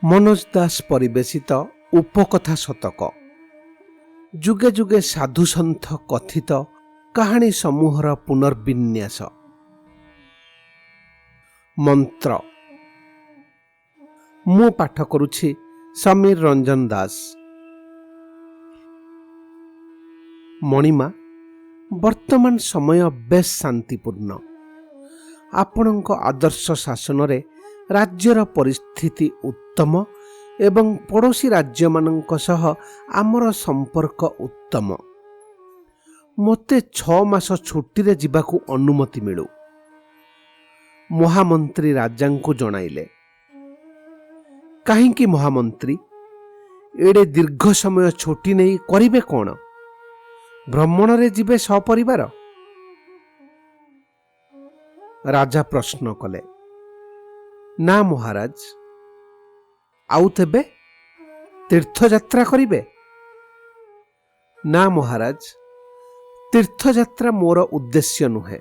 मनोज दास परिवेशित उपकथा शतक जुगे जुगे साधु सन्थ कथित कहानी समूहर पुनर्विन्यास। मंत्र मु पाठ करुछि समीर रंजन दास। मणिमा वर्तमान समय बेस शांतिपूर्ण। आपणक आदर्श शासन रे राज्यर परिस्थिति उत्तम एवं पड़ोशी राज्य मानक सह आमर संपर्क उत्तम। मोते 6 मास छुट्टी रे जिबाकू अनुमति मिलू। महामंत्री राजांकु जणाइले। काहींकि महामंत्री एडे दीर्घ समय छुट्टी नहीं करिवे कोन? भ्रमण रे जिबे सपरिवार? राजा प्रश्न कले। ना महाराज। आउ तेबे तीर्थयात्रा करिवे? ना महाराज, तीर्थयात्रा मोर उद्देश्य नुहे।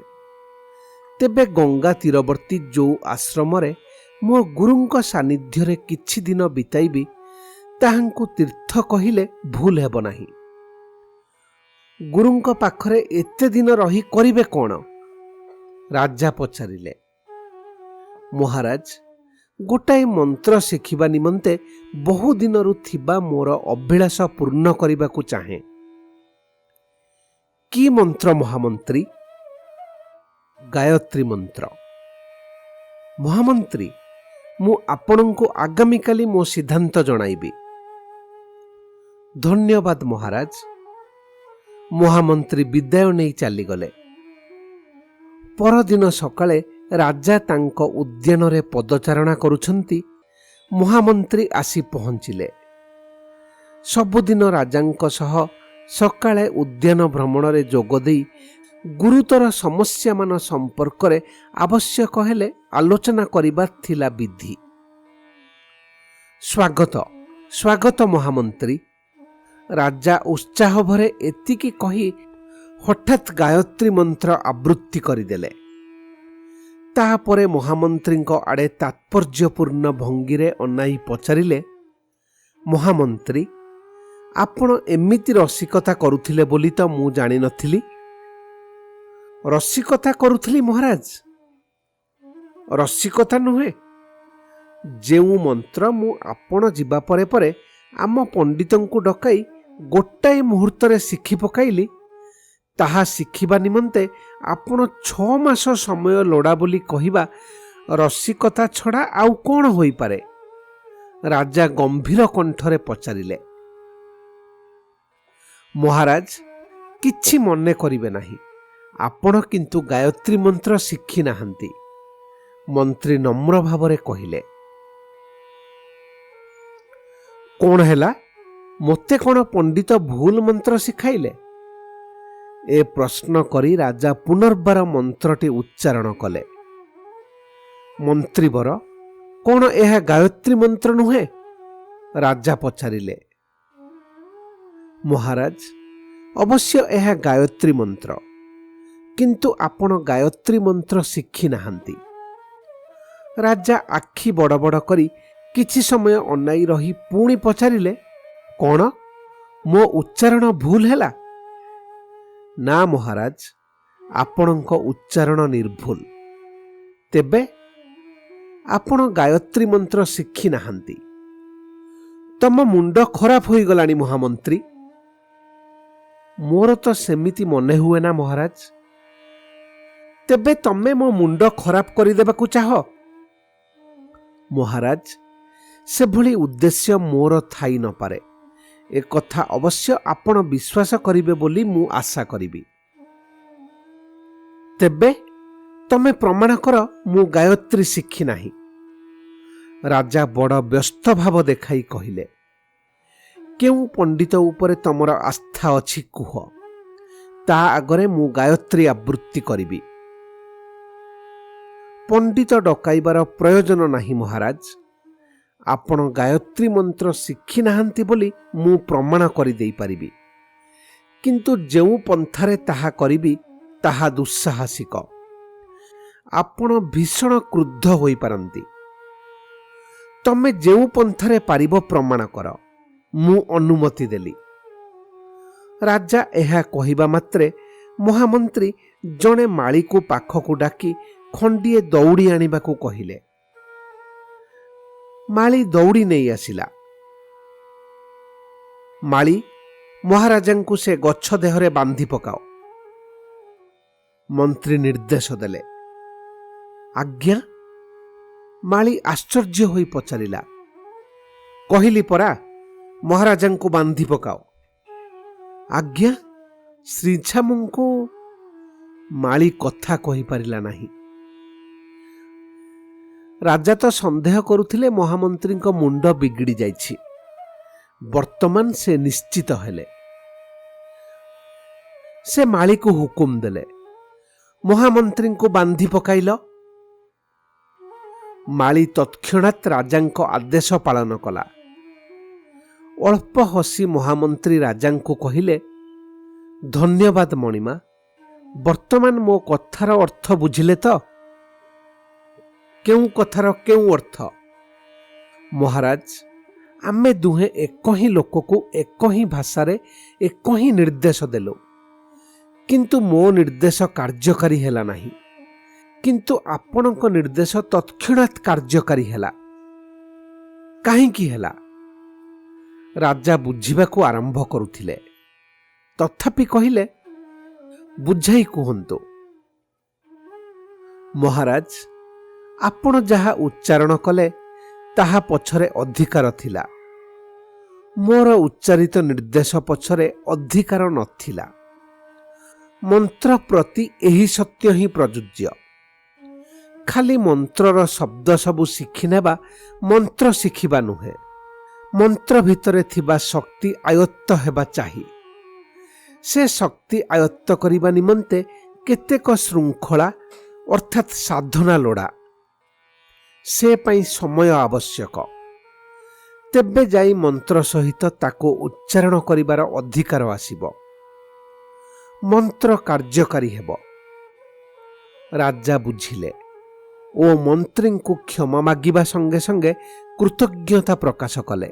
तेबे गंगा तीरवर्ती जो आश्रम रे मो गुरुंक सानिध्य रे किछि दिन बिताइबी ताहांकु तीर्थ कहिले भूल हेब नाही। गुरुंक पाखरे एते दिन रही करिवे कोन? राजा पचारिले। महाराज, गोटाए मंत्र शिखिबा निमंते बहु दिनरु थिबा मोर अभिलाष पूर्ण करिबाकू चाहे। की मंत्र महामंत्री? गायत्री मंत्र। महामंत्री, मु आपणंकु आगामी काली मो सिद्धांत जणाइबी। धन्यवाद महाराज। महामंत्री विदाय नहीं चलीगले। परदिन सकाळे राजा तांको उद्यान रे पदचारणा करुछंती। महामंत्री आसी पहुंचिले। सबुदिन राजांक सह सकाळे उद्यान भ्रमण रे जोग देई गुरुतर समस्या मान संपर्क रे आवश्यक हेले आलोचना करिबा थिला विधि। स्वागत स्वागत महामंत्री। राजा उत्साह भरे एतिकी कही हठात गायत्री मंत्र आवृत्ति करिदेले। तापरे महामंत्रीଙ୍କ आड़े तात्पर्यपूर्ण भंगीरे अनाई पचारिले। महामंत्री, आपण एमिति रसिकता करुथिले बोली तो मु जानि नथिली। रसिकता करुथिली महाराज? रसिकता नुहे। जेउ मंत्र मु आपण जिबा परे परे आम पंडितंकु डकाई गोटाए मुहूर्तरे शिखि पकाइली, ताहा शिखिबा निमंते आपण 6 मास समय लोड़ा बोली कहिबा रसिकता छड़ा आउ कोन होई पारे? राजा गंभीर कंठरे पचारिले। महाराज, किछि मने करिवे नाही। आपण किंतु गायत्री मंत्र शिखि नाहंती। मंत्री नम्र भावरे कहिले। कोण हैला? मोते कोण पंडित भूल मंत्र शिखाइले? ए प्रश्न करी राजा पुनर्बार मंत्रटी उच्चारण कले। मंत्रीवर, कोण एहा गायत्री मंत्र नुहे? राजा पचारिले। महाराज, अवश्य एहा गायत्री मंत्र, किंतु आपण गायत्री मंत्र शिखि नाहंती। राजा आखि बड़ बड़ करी किछि समय अनाई रही पुणी पचारिले। कोण मो उच्चारण भूल हैला? ना महाराज, आपणक उच्चारण निर्भूल। तेबे आपण गायत्री मंत्र शिखि नाहंती। तम मुंड खराब होई गलानी महामंत्री। मोर तो सेमिति मने हुए ना महाराज। तेबे तमे मो मुंड खराब करि देबाकू चाह? महाराज, से भली उद्देश्य मोर थाई न पारे। ए कथा अवश्य आपण विश्वास करिवे बोली मु आशा करिबी। तेबे तमे प्रमाण कर मु गायत्री शिखि नाही। राजा बड़ व्यस्त भाव देखाई कहिले। केउ पंडित उपरे तमर आस्था अछि कुह, ता आगरे मु गायत्री आवृत्ति करिबी। पंडित डकाइबार प्रयोजन नाही महाराज। आपण गायत्री मंत्र शिखि नाहंती बोली मु प्रमाण करि देई परिबी। किंतु जेउ पंथारे ताहा करिबी ताहा दुस्साहसिक। ଆପଣ ଭୀଷଣ କ୍ରୁଦ୍ଧ ହୋଇପାରନ୍ତି। ତମେ ଯେଉଁ ପନ୍ଥାରେ ପାରିବ ପ୍ରମାଣ କର, ମୁଁ ଅନୁମତି ଦେଲି। ରାଜା ଏହା କହିବା ମାତ୍ରେ ମହାମନ୍ତ୍ରୀ ଜଣେ ମାଳିକୁ ପାଖକୁ ଡାକି ଖଣ୍ଡିଏ ଦଉଡ଼ି ଆଣିବାକୁ କହିଲେ। ମାଳି ଦଉଡ଼ି ନେଇ ଆସିଲା। ମାଳି, ମହାରାଜାଙ୍କୁ ସେ ଗଛ ଦେହରେ ବାନ୍ଧି ପକାଅ। ମନ୍ତ୍ରୀ ନିର୍ଦ୍ଦେଶ ଦେଲେ। ଆଜ୍ଞା? ମାଳି ଆଶ୍ଚର୍ଯ୍ୟ ହୋଇ ପଚାରିଲା। କହିଲି ପରା, ମହାରାଜାଙ୍କୁ ବାନ୍ଧି ପକାଅ। ଆଜ୍ଞା, ଶ୍ରୀଛାମୁଙ୍କୁ। ମାଳି କଥା କହିପାରିଲା ନାହିଁ। ରାଜା ତ ସନ୍ଦେହ କରୁଥିଲେ ମହାମନ୍ତ୍ରୀଙ୍କ ମୁଣ୍ଡ ବିଗିଡ଼ି ଯାଇଛି। ବର୍ତ୍ତମାନ ସେ ନିଶ୍ଚିତ ହେଲେ। ସେ ମାଳିକୁ ହୁକୁମ ଦେଲେ, ମହାମନ୍ତ୍ରୀଙ୍କୁ ବାନ୍ଧି ପକାଇଲ। ମାଳି ତତ୍କ୍ଷଣାତ୍ ରାଜାଙ୍କ ଆଦେଶ ପାଳନ କଲା। ଅଳ୍ପ ହସି ମହାମନ୍ତ୍ରୀ ରାଜାଙ୍କୁ କହିଲେ, ଧନ୍ୟବାଦ ମଣିମା, ବର୍ତ୍ତମାନ ମୋ କଥାର ଅର୍ଥ ବୁଝିଲେ ତ? କେଉଁ କଥାର କେଉଁ ଅର୍ଥ? ମହାରାଜ, ଆମେ ଦୁହେଁ ଏକ ହିଁ ଲୋକକୁ ଏକ ହିଁ ଭାଷାରେ ଏକ ହିଁ ନିର୍ଦ୍ଦେଶ ଦେଲୁ, କିନ୍ତୁ ମୋ ନିର୍ଦ୍ଦେଶ କାର୍ଯ୍ୟକାରୀ ହେଲା ନାହିଁ। କିନ୍ତୁ ଆପଣଙ୍କ ନିର୍ଦ୍ଦେଶ ତତ୍କ୍ଷଣାତ୍ କାର୍ଯ୍ୟକାରୀ ହେଲା। କାହିଁକି ହେଲା? ରାଜା ବୁଝିବାକୁ ଆରମ୍ଭ କରୁଥିଲେ, ତଥାପି କହିଲେ, ବୁଝାଇ କୁହନ୍ତୁ। ମହାରାଜ, ଆପଣ ଯାହା ଉଚ୍ଚାରଣ କଲେ ତାହା ପଛରେ ଅଧିକାର ଥିଲା। ମୋର ଉଚ୍ଚାରିତ ନିର୍ଦ୍ଦେଶ ପଛରେ ଅଧିକାର ନଥିଲା। ମନ୍ତ୍ର ପ୍ରତି ଏହି ସତ୍ୟ ହିଁ ପ୍ରଯୁଜ୍ୟ। ଖାଲି ମନ୍ତ୍ରର ଶବ୍ଦ ସବୁ ଶିଖିନେବା ମନ୍ତ୍ର ଶିଖିବା ନୁହେଁ। ମନ୍ତ୍ର ଭିତରେ ଥିବା ଶକ୍ତି ଆୟତ୍ତ ହେବା ଚାହି। ସେ ଶକ୍ତି ଆୟତ୍ତ କରିବା ନିମନ୍ତେ କେତେକ ଶୃଙ୍ଖଳା ଅର୍ଥାତ୍ ସାଧନା ଲୋଡ଼ା। ସେ ପାଇଁ ସମୟ ଆବଶ୍ୟକ। ତେବେ ଯାଇ ମନ୍ତ୍ର ସହିତ ତାକୁ ଉଚ୍ଚାରଣ କରିବାର ଅଧିକାର ଆସିବ। ମନ୍ତ୍ର କାର୍ଯ୍ୟକାରୀ ହେବ। ରାଜା ବୁଝିଲେ ଓ ମନ୍ତ୍ରୀଙ୍କୁ କ୍ଷମା ମାଗିବା ସଙ୍ଗେ ସଙ୍ଗେ କୃତଜ୍ଞତା ପ୍ରକାଶ କଲେ।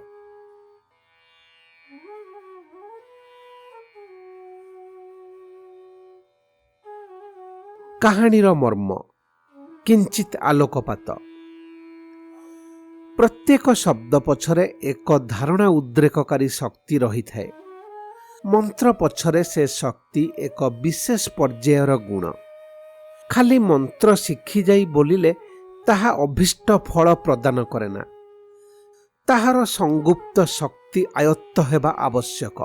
କାହାଣୀର ମର୍ମ କିଞ୍ଚିତ୍ ଆଲୋକପାତ। ପ୍ରତ୍ୟେକ ଶବ୍ଦ ପଛରେ ଏକ ଧାରଣା ଉଦ୍ରେକକାରୀ ଶକ୍ତି ରହିଥାଏ। ମନ୍ତ୍ର ପଛରେ ସେ ଶକ୍ତି ଏକ ବିଶେଷ ପର୍ଯ୍ୟାୟର ଗୁଣ। ଖାଲି ମନ୍ତ୍ର ଶିଖିଯାଇ ବୋଲିଲେ ତାହା ଅଭୀଷ୍ଟ ଫଳ ପ୍ରଦାନ କରେ ନା। ତାହାର ସଂଗୁପ୍ତ ଶକ୍ତି ଆୟତ୍ତ ହେବା ଆବଶ୍ୟକ।